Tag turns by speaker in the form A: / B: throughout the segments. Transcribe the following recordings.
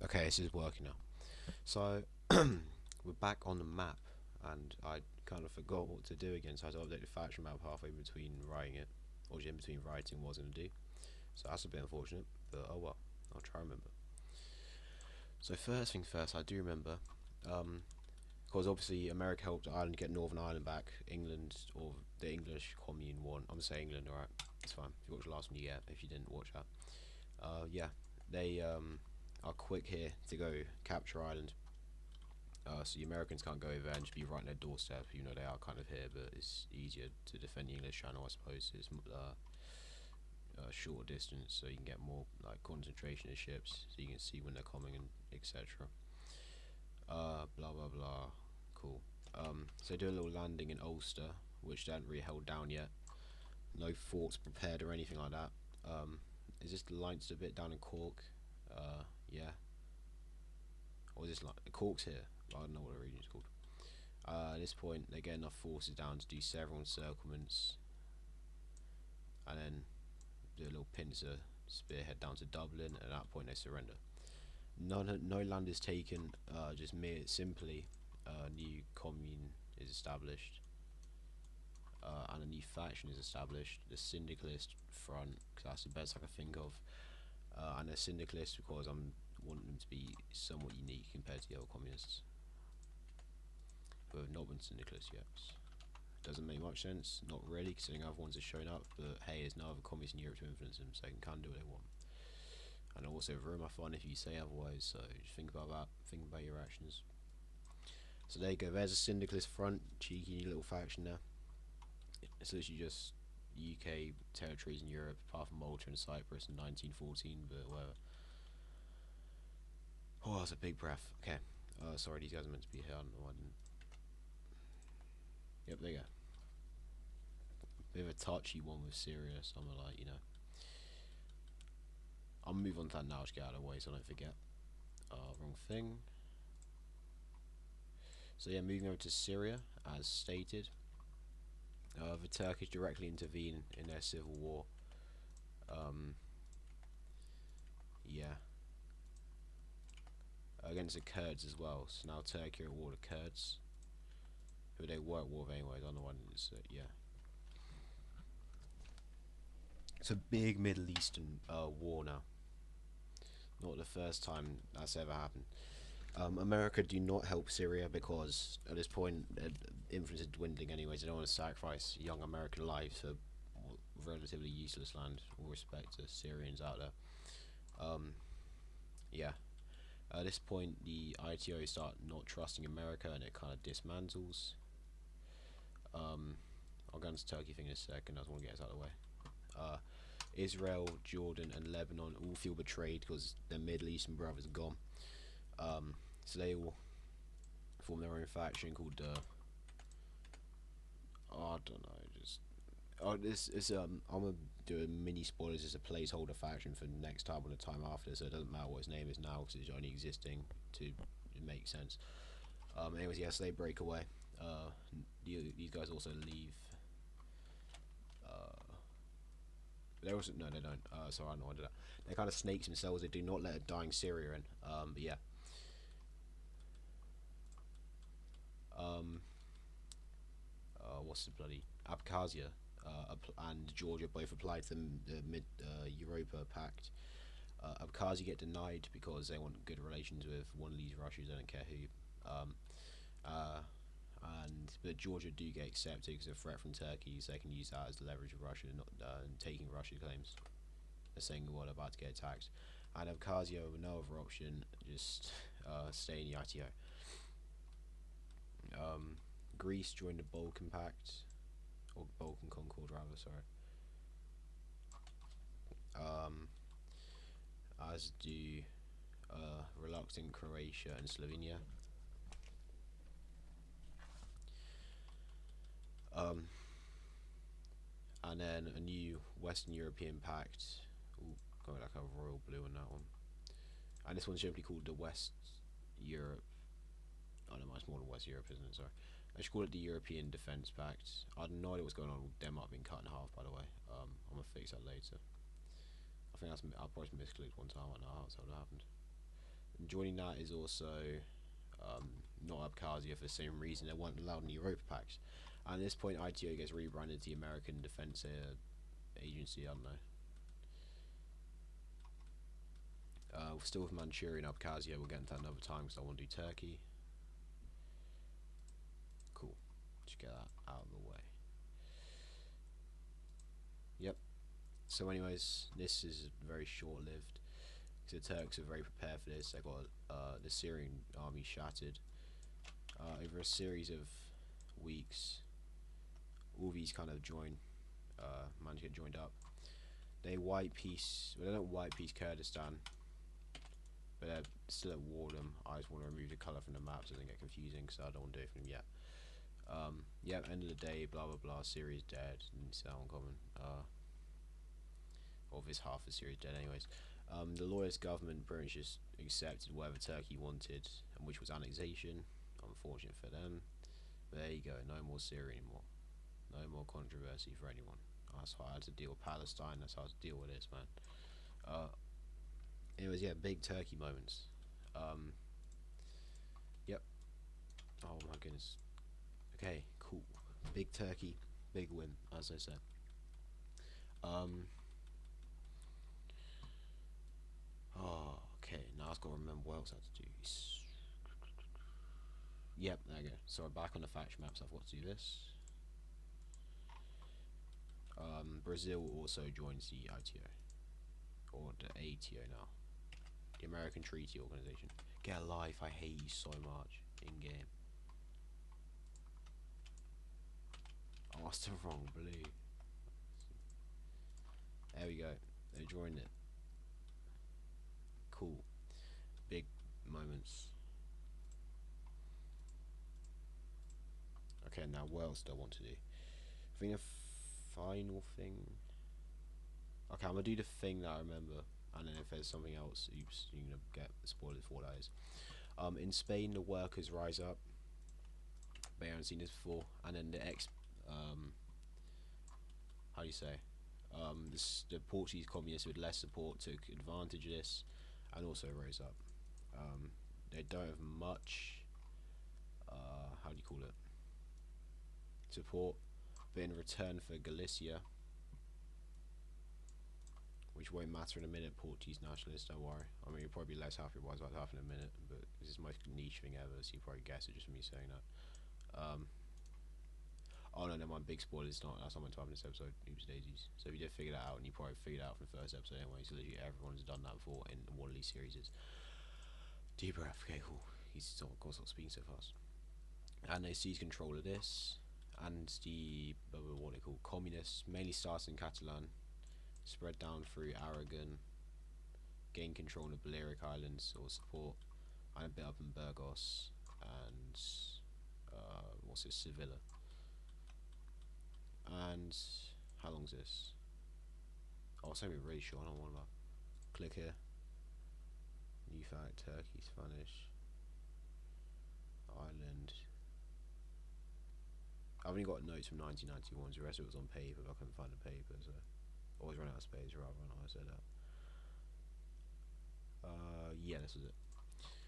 A: Okay, this is working now. So we're back on the map, and I kind of forgot what to do again, so I had to update the faction map halfway between writing it, or in between writing what I was going to do. So that's a bit unfortunate, but oh well, I'll try and remember. So first things first, I do remember, because obviously America helped Ireland get Northern Ireland back. England, or the English Commune won. I'm gonna say England, alright, it's fine. If you watch the last one, you get. If you didn't watch that, yeah, they are quick here to go capture Ireland. So the Americans can't go over and just be right on their doorstep, even though they are kind of here, but it's easier to defend the English Channel, I suppose. It's a shorter distance, so you can get more like concentration of ships, so you can see when they're coming and etc. Blah blah blah. Cool. So do a little landing in Ulster, which they haven't really held down yet. No forts prepared or anything like that. Is this the Leinster bit down in Cork? Yeah. Or is this like Cork's here? I don't know what the region's called. At this point, they get enough forces down to do several encirclements, and then do a little pincer spearhead down to Dublin. And at that point, they surrender. No land is taken. Just simply, a new commune is established, and a new faction is established. The Syndicalist Front, because that's the best I can think of, and they're Syndicalist because I'm wanting them to be somewhat unique compared to the other communists, who have not been Syndicalists yet. Doesn't make much sense, not really, considering other ones have shown up, but hey, there's no other communists in Europe to influence them, so they can kind of do what they want. And also ruin my fun if you say otherwise, so just think about that, think about your actions. So there you go, there's a Syndicalist Front, cheeky little faction there. It's literally just UK territories in Europe, apart from Malta and Cyprus in 1914, but whatever. Oh, that's a big breath. Okay, sorry, these guys are meant to be here, I don't know why I didn't. Yep, there you go. Bit of a touchy one with Syria, so I'm like, I'll move on to that now, just get out of the way so I don't forget. Wrong thing. So yeah, moving over to Syria, as stated. The Turkish directly intervene in their civil war. Um, yeah. Against the Kurds as well. So now Turkey are at war with the Kurds, who they were at war with anyway. I don't know when it's, yeah. It's a big Middle Eastern war now. Not the first time that's ever happened. America do not help Syria because at this point influence is dwindling anyways. They don't want to sacrifice young American lives for relatively useless land. All respect to Syrians out there. Yeah. At this point, the ITO start not trusting America, and it kind of dismantles. I'll go into Turkey thing in a second. I just want to get this out of the way. Israel, Jordan, and Lebanon all feel betrayed because their Middle Eastern brothers are gone. So they all form their own faction called I don't know, just this is I'm gonna do a mini spoilers as a placeholder faction for next time or the time after, so it doesn't matter what his name is now because it's only existing to make sense. Anyways, yes, they break away. These guys also leave. They also no, they don't. Sorry, I know I did that. They're kind of snakes themselves. They do not let a dying Syria in. But yeah. Um, what's the bloody Abkhazia and Georgia both applied to the Mid Europa Pact. Abkhazia get denied because they want good relations with one of these Russians. I don't care who. Um, uh, but Georgia do get accepted because of a threat from Turkey, so they can use that as the leverage of Russia and taking Russian claims. They're saying well, they're about to get attacked, and Abkhazia with no other option, just stay in the ITO. Greece joined the Balkan Pact, or Balkan Concord rather. Sorry. Um, as do reluctant Croatia and Slovenia. Um, and then a new Western European Pact. Ooh, got like a royal blue on that one. And this one's simply called the West Europe. Oh no, it's more than West Europe, isn't it? Sorry. I should call it the European Defence Pact. I had no idea what's going on with Denmark being cut in half, by the way. I'm gonna fix that later. I think I probably misclicked one time. I don't know how that happened. joining that is also not Abkhazia for the same reason. They weren't allowed in the Europa Pacts. And at this point, ITO gets rebranded to the American Defense Agency. I don't know. Still with Manchuria and Abkhazia, we'll get into that another time because I want to do Turkey. Cool. Just get that out of the way. Yep. So anyways, this is very short-lived. The Turks are very prepared for this. They got the Syrian army shattered. Over a series of weeks, all these kind of managed to get joined up. They white peace. Well, they don't white peace Kurdistan, but they're still at war with them. I just want to remove the colour from the map so it doesn't get confusing, so I don't want to do it for them yet. Yeah, end of the day, blah blah blah. Syria's dead. Didn't sound uncommon. Or this half of Syria's dead, anyways. The lawyer's government pretty much just accepted whatever Turkey wanted, and which was annexation. Unfortunate for them. But there you go. No more Syria anymore. No more controversy for anyone. That's how I had to deal with Palestine. That's how I had to deal with this, man. Anyways, yeah, big Turkey moments. Yep. Oh my goodness. Okay, cool. Big Turkey, big win, as I said. Oh, okay. Now I've got to remember what else I have to do. Yep, there we go. So we're back on the faction maps. I've got to do this. Brazil also joins the ITO, or the ATO now, the American Treaty Organization. Get a life. I hate you so much in game. Oh, it's the wrong blue. There we go. They joined it. Cool. Big moments. Okay, now what else do I want to do? I think the final thing. Okay, I'm gonna do the thing that I remember, and then if there's something else, oops, you're gonna get spoiled for that is. In Spain, the workers rise up. But I haven't seen this before, and then the how do you say? The Portuguese communists with less support took advantage of this, and also rose up. They don't have much. How do you call it? Support, but in return for Galicia, which won't matter in a minute, Portuguese nationalists, don't worry. I mean, you'll probably be less happy with what I was about to happen in a minute, but this is the most niche thing ever, so you probably guess it just from me saying that. Oh no, my big spoiler is not. That's not meant to happen in this episode. Oops daisies. So if you did figure that out, and you probably figured it out from the first episode anyway, so literally everyone's done that before in one of these series. Deep breath. Okay, cool. He's still, of course, not speaking so fast. And they seize control of this, and the what they call communists, mainly starting in Catalan, spread down through Aragon, gain control of the Balearic Islands or support, and a bit up in Burgos and what's it, Sevilla. And how long's this? Oh, it's only really short. I don't want to click here. New fact: Turkey, Spanish, Ireland. I've only got notes from 1991. The rest of it was on paper, but I couldn't find the paper, so always run out of space. Rather than I said that. Yeah, this is it.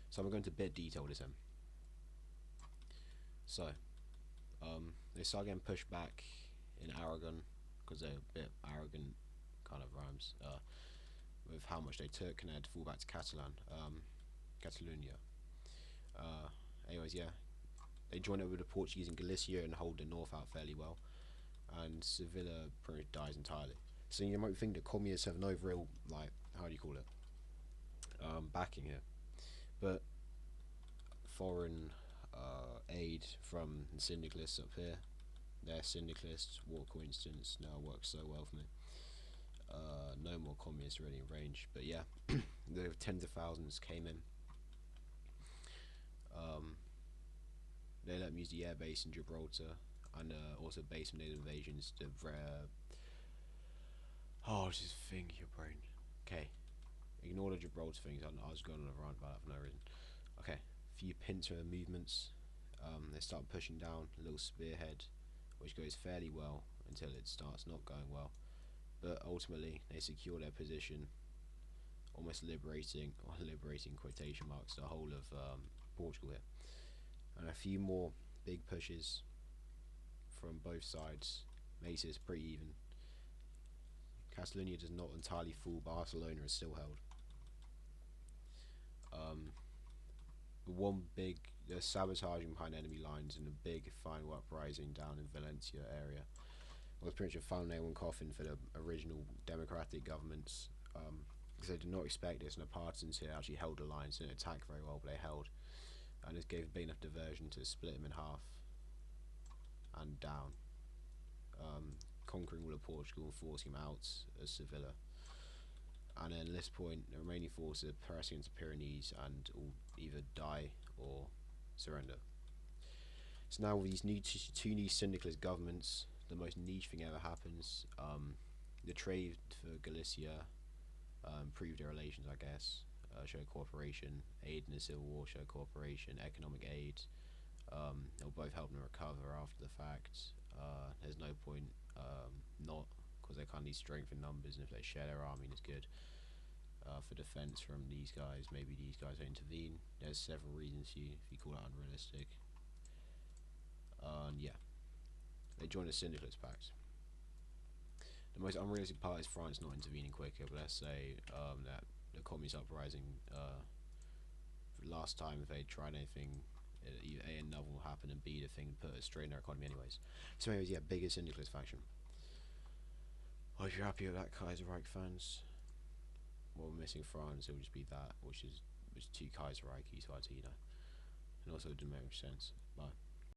A: So I'm going to bit detail this in. So, they start getting pushed back in Aragon because they're a bit arrogant, kind of rhymes, with how much they took, and they had to fall back to Catalonia. Anyways, yeah, they join up with the Portuguese in Galicia and hold the north out fairly well, and Sevilla pretty much dies entirely. So you might think the communists have no real, like, how do you call it, backing here, but foreign aid from the syndicalists up here. Their syndicalists, what coincidence, now works so well for me. No more communists really in range, but yeah, the tens of thousands came in. They let them use the air base in Gibraltar, and also base from native invasions. Oh, just think your brain. Okay, ignore the Gibraltar things. I was going on a rant about that for no reason. Okay, few pincer movements. They start pushing down a little spearhead, which goes fairly well until it starts not going well. But ultimately, they secure their position almost liberating, or liberating quotation marks, the whole of Portugal here. And a few more big pushes from both sides makes it pretty even. Catalonia does not entirely fall, Barcelona is still held. One big sabotaging behind enemy lines and a big final uprising down in Valencia area was pretty much a final nail and coffin for the original democratic governments, because they did not expect this, and the partisans here actually held the lines, didn't attack very well, but they held, and this gave a big enough diversion to split them in half and down, conquering all of Portugal and forcing them out of Sevilla. And then at this point, the remaining forces are pressing into Pyrenees and will either die or surrender. So now with these two new syndicalist governments, the most niche thing ever happens. The trade for Galicia improved their relations, I guess, showed cooperation, aid in the civil war showed cooperation, economic aid. They'll both help them recover after the fact. There's no point not, because they kind of need strength in numbers, and if they share their army, it's good. For defense from these guys, maybe these guys will intervene. There's several reasons if you call it unrealistic. And yeah, they join the Syndicalist Pact. The most unrealistic part is France not intervening quicker, but let's say that the communist uprising last time, if they tried anything, A, another will happen, and B, the thing put a strain on their economy anyways. So anyways, yeah, biggest Syndicalist faction. I hope you're happy with that, Kaiserreich fans. Well, we're missing France, it will just be that, which is two Kaiserreichs, so and also it didn't make much sense. Bye.